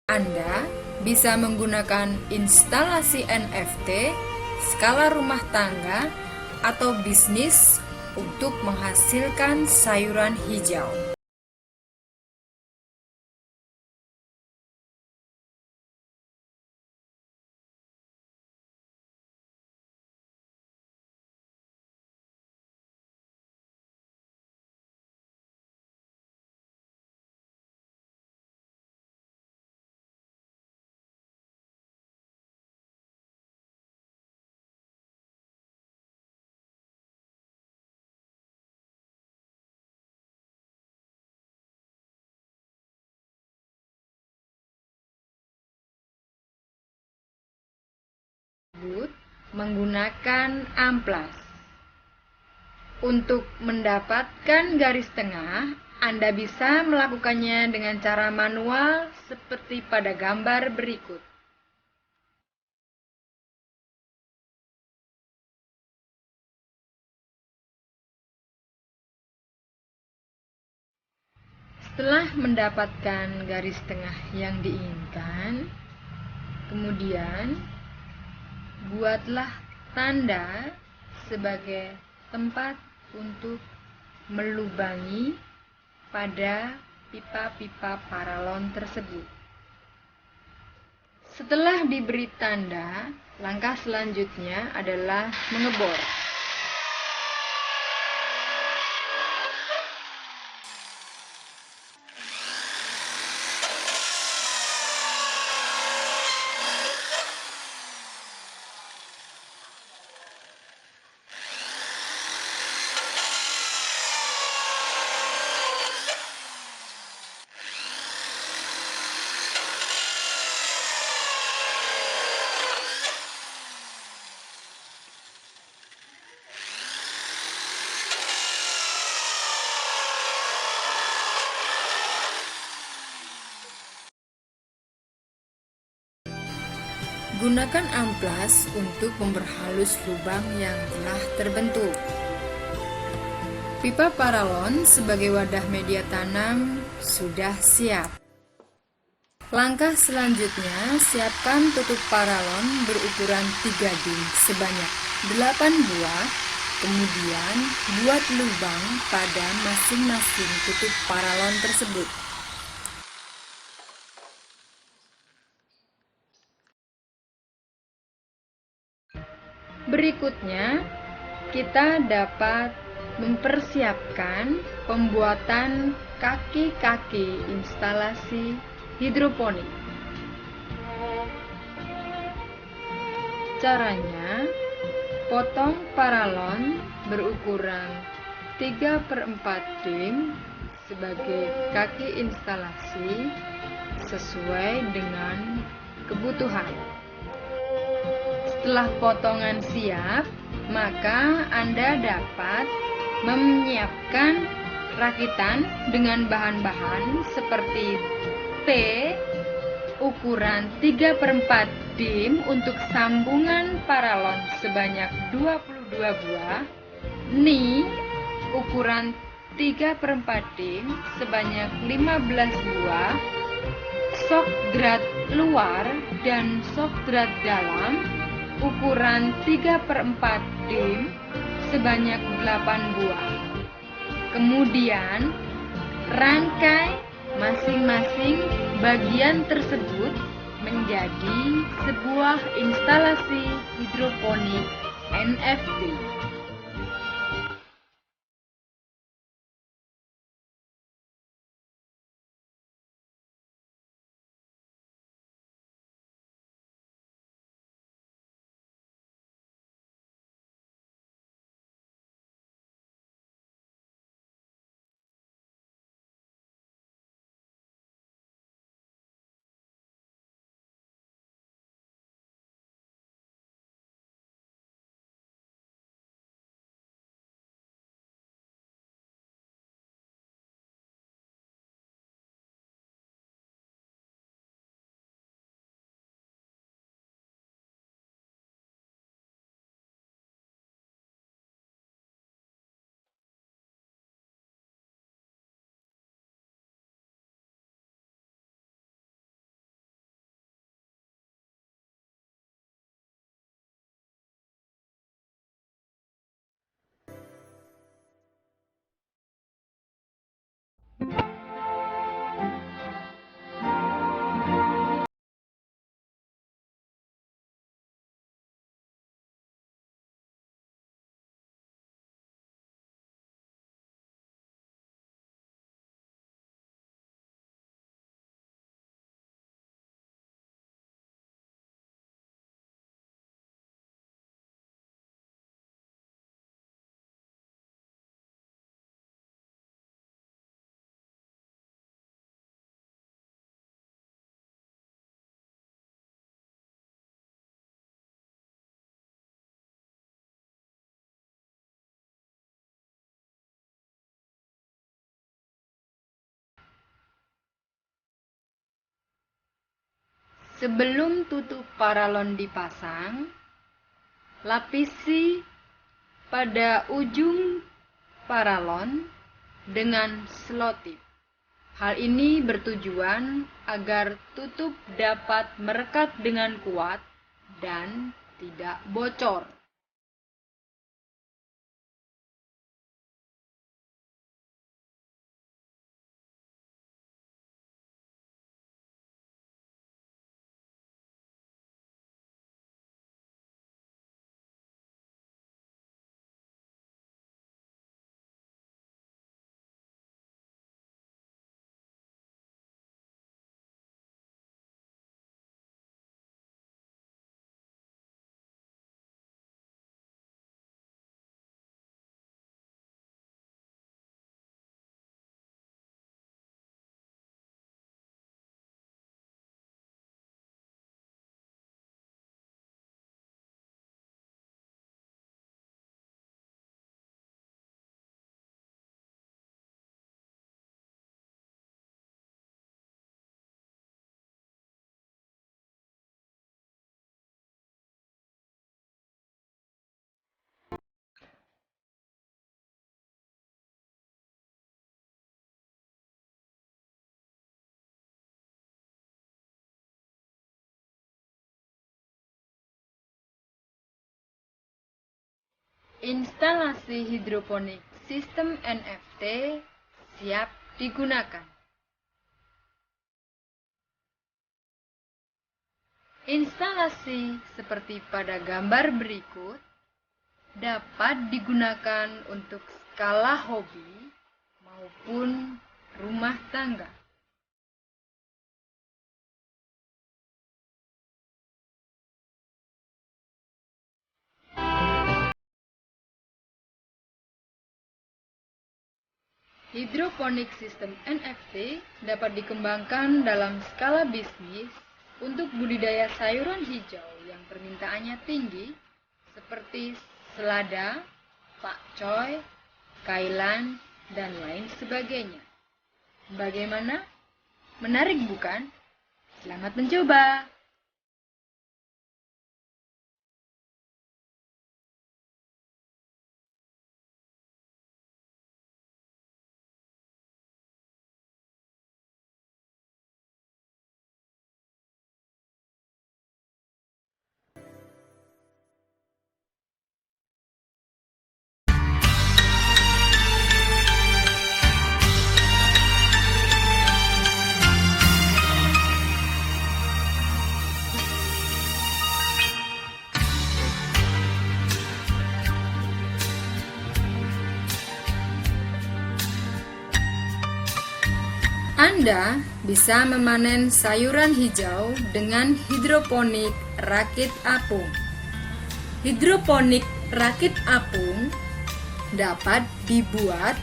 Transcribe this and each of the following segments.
Anda bisa menggunakan instalasi NFT, skala rumah tangga, atau bisnis untuk menghasilkan sayuran hijau. Menggunakan amplas. Untuk mendapatkan garis tengah, Anda bisa melakukannya dengan cara manual seperti pada gambar berikut. Setelah mendapatkan garis tengah yang diinginkan, kemudian buatlah tanda sebagai tempat untuk melubangi pada pipa-pipa paralon tersebut. Setelah diberi tanda, langkah selanjutnya adalah mengebor. Gunakan amplas untuk memperhalus lubang yang telah terbentuk. Pipa paralon sebagai wadah media tanam sudah siap. Langkah selanjutnya, siapkan tutup paralon berukuran 3 dim sebanyak 8 buah. Kemudian, buat lubang pada masing-masing tutup paralon tersebut. Berikutnya, kita dapat mempersiapkan pembuatan kaki-kaki instalasi hidroponik. Caranya, potong paralon berukuran 3/4 dim sebagai kaki instalasi sesuai dengan kebutuhan. Setelah potongan siap, maka Anda dapat menyiapkan rakitan dengan bahan-bahan seperti T ukuran 3/4 dim untuk sambungan paralon sebanyak 22 buah, Ni ukuran 3/4 dim sebanyak 15 buah, sok drat luar dan sok drat dalam ukuran 3/4 dim sebanyak 8 buah. Kemudian, rangkai masing-masing bagian tersebut menjadi sebuah instalasi hidroponik NFT. Sebelum tutup paralon dipasang, lapisi pada ujung paralon dengan selotip. Hal ini bertujuan agar tutup dapat merekat dengan kuat dan tidak bocor. Instalasi hidroponik sistem NFT siap digunakan. Instalasi seperti pada gambar berikut dapat digunakan untuk skala hobi maupun rumah tangga. Hidroponik sistem NFT dapat dikembangkan dalam skala bisnis untuk budidaya sayuran hijau yang permintaannya tinggi seperti selada, pakcoy, kailan, dan lain sebagainya. Bagaimana? Menarik bukan? Selamat mencoba! Anda bisa memanen sayuran hijau dengan hidroponik rakit apung. Hidroponik rakit apung dapat dibuat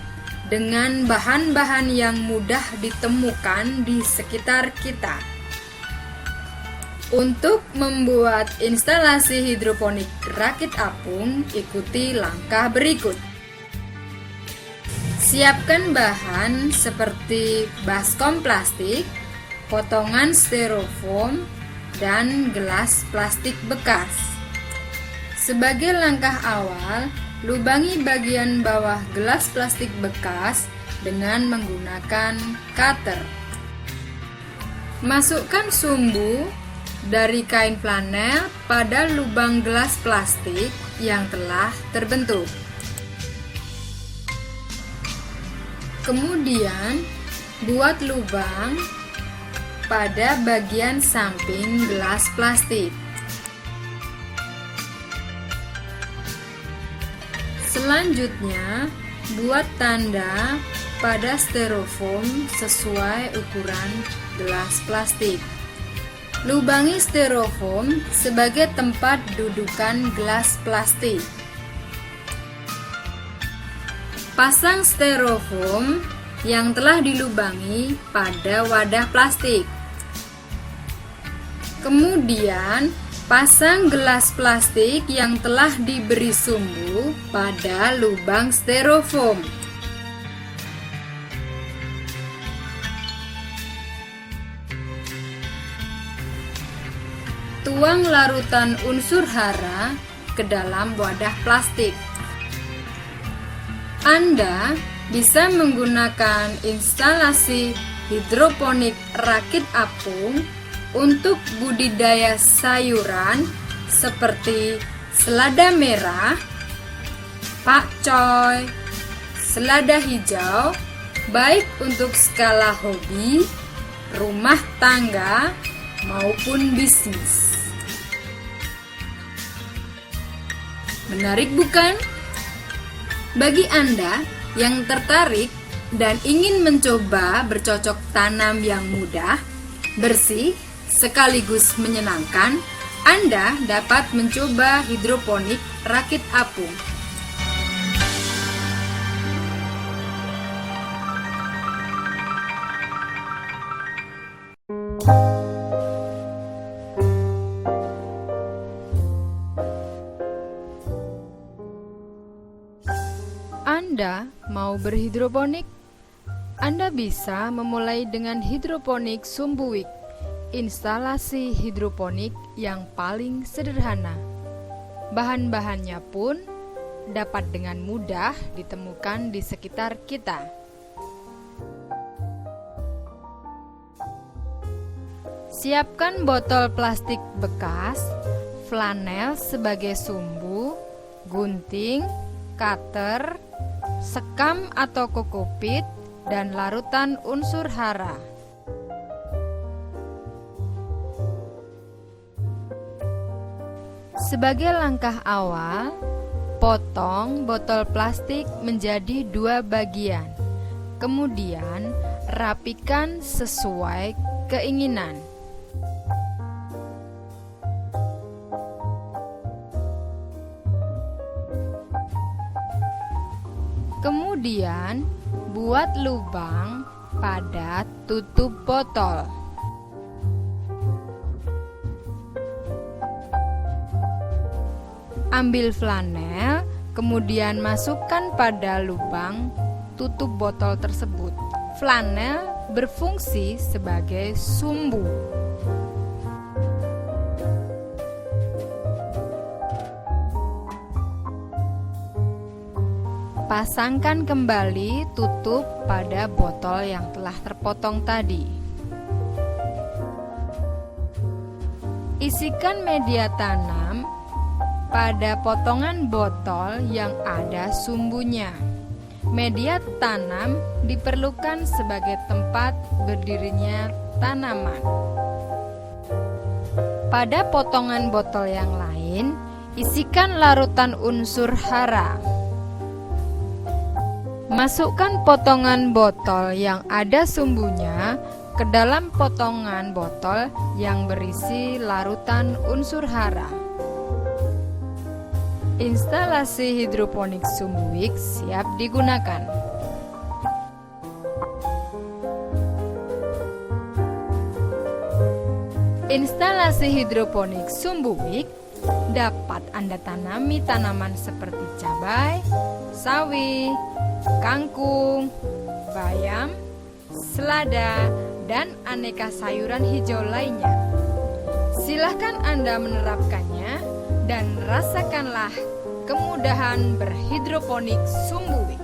dengan bahan-bahan yang mudah ditemukan di sekitar kita. Untuk membuat instalasi hidroponik rakit apung, ikuti langkah berikut. Siapkan bahan seperti baskom plastik, potongan styrofoam, dan gelas plastik bekas. Sebagai langkah awal, lubangi bagian bawah gelas plastik bekas dengan menggunakan cutter. Masukkan sumbu dari kain flanel pada lubang gelas plastik yang telah terbentuk. Kemudian, buat lubang pada bagian samping gelas plastik. Selanjutnya, buat tanda pada styrofoam sesuai ukuran gelas plastik. Lubangi styrofoam sebagai tempat dudukan gelas plastik. Pasang styrofoam yang telah dilubangi pada wadah plastik. Kemudian, pasang gelas plastik yang telah diberi sumbu pada lubang styrofoam. Tuang larutan unsur hara ke dalam wadah plastik. Anda bisa menggunakan instalasi hidroponik rakit apung untuk budidaya sayuran seperti selada merah, pakcoy, selada hijau, baik untuk skala hobi, rumah tangga, maupun bisnis. Menarik bukan? Bagi Anda yang tertarik dan ingin mencoba bercocok tanam yang mudah, bersih, sekaligus menyenangkan, Anda dapat mencoba hidroponik rakit apung. Anda mau berhidroponik? Anda bisa memulai dengan hidroponik sumbuik, instalasi hidroponik yang paling sederhana. Bahan-bahannya pun dapat dengan mudah ditemukan di sekitar kita. Siapkan botol plastik bekas, flanel sebagai sumbu, gunting, cutter, sekam atau kokopit, dan larutan unsur hara. Sebagai langkah awal, potong botol plastik menjadi 2 bagian. Kemudian, rapikan sesuai keinginan. Kemudian, buat lubang pada tutup botol. Ambil flanel, kemudian masukkan pada lubang tutup botol tersebut. Flanel berfungsi sebagai sumbu. Pasangkan kembali tutup pada botol yang telah terpotong tadi. Isikan media tanam pada potongan botol yang ada sumbunya. Media tanam diperlukan sebagai tempat berdirinya tanaman. Pada potongan botol yang lain, isikan larutan unsur hara. Masukkan potongan botol yang ada sumbunya ke dalam potongan botol yang berisi larutan unsur hara. Instalasi hidroponik sumbuik siap digunakan. Instalasi hidroponik sumbuik dapat Anda tanami tanaman seperti cabai, sawi, kangkung, bayam, selada, dan aneka sayuran hijau lainnya. Silahkan Anda menerapkannya dan rasakanlah kemudahan berhidroponik sumbuik.